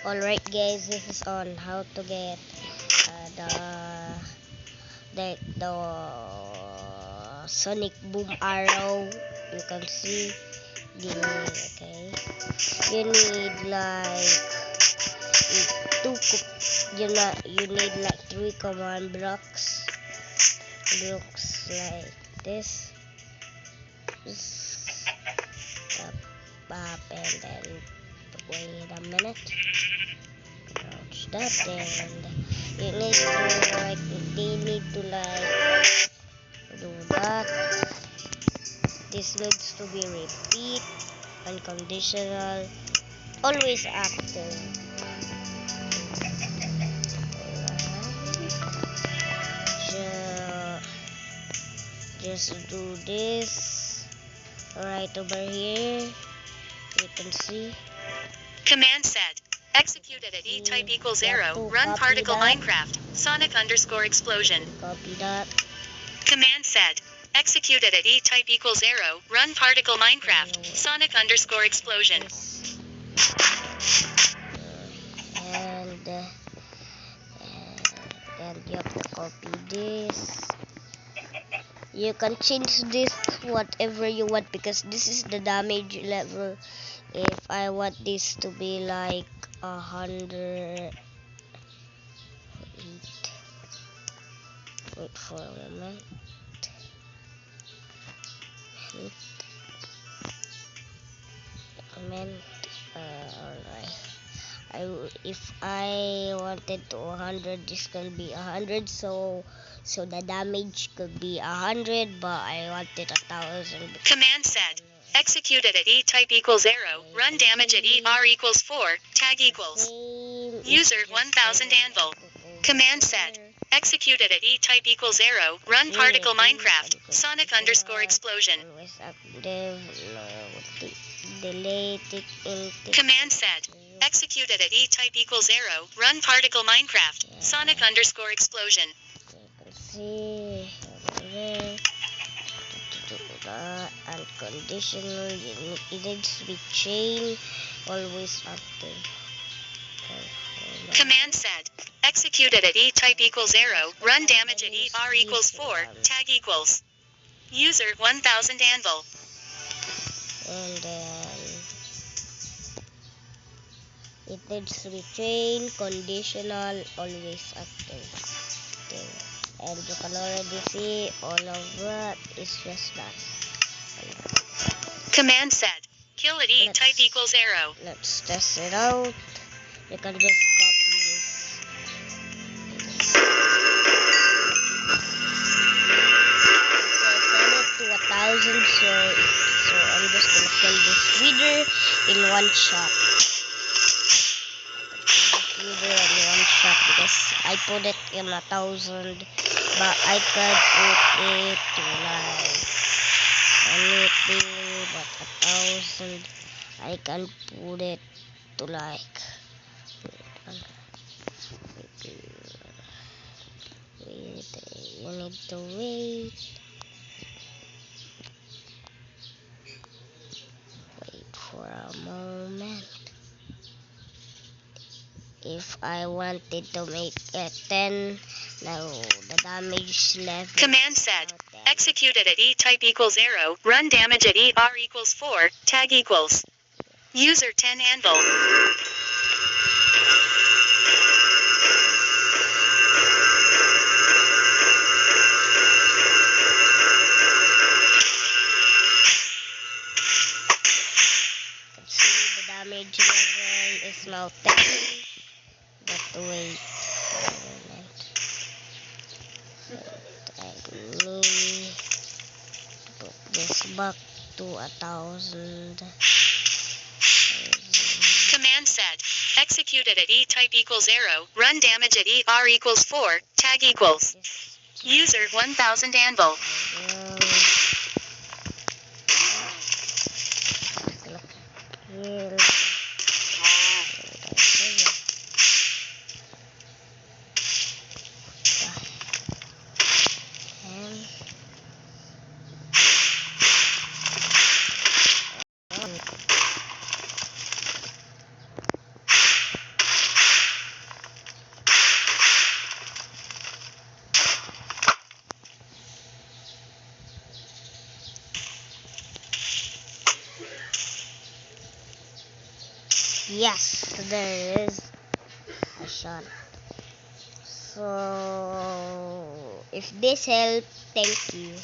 Alright guys, this is on how to get the Sonic Boom Arrow. You can see okay. You need like you need like 3 command blocks like this. Up and then wait a minute. Crouch that and you need to do that. This needs to be repeat, unconditional, always active. Just do this right over here. You can see. Command set. Executed at E-type equals arrow. Run particle Minecraft. Sonic underscore explosion. Copy that. Command set. Executed at E-type equals arrow. Run particle Minecraft. Sonic underscore explosion. And you have to copy this. You can change this whatever you want because this is the damage level. If I want this to be like 100, wait for a moment. Alright. If I wanted to 100, this can be 100. So the damage could be 100, but I wanted 1,000. Command set. Executed at E-type equals arrow. Run damage at ER equals 4. Tag equals. User 1000 anvil. Command set. Executed at E-type equals arrow. Run particle Minecraft. Sonic underscore explosion. Always active. Delete it. Command set. Executed at E-type equals arrow. Run particle Minecraft. Sonic underscore explosion. You can see unconditional. It needs to be chain. Always active. Command set. Executed at E-type equals arrow. Run damage at ER equals 4. Tag equals. User 1000 anvil. And then it needs to be chain, conditional, always active. And you can already see all of that is just that. Command set. Kill at E-type equals arrow. Let's test it out. You can just copy this. So set it to 1,000. So I'm just gonna kill this feeder in one shot. Because I put it in 1,000, but I could put it to like anything but 1,000. I can put it to like you need to wait for a moment. If I wanted to make it 10, now the damage level. Command set. Executed at E-type equals arrow. Run damage at ER equals 4. Tag equals. User 10 anvil. See the damage level is now 10. But wait a moment. Let me put this back to 1,000. Command set. Executed at E-type equals arrow. Run damage at ER equals 4. Tag equals. User 1000 anvil. Yes, there is a shot. So if this helped, thank you.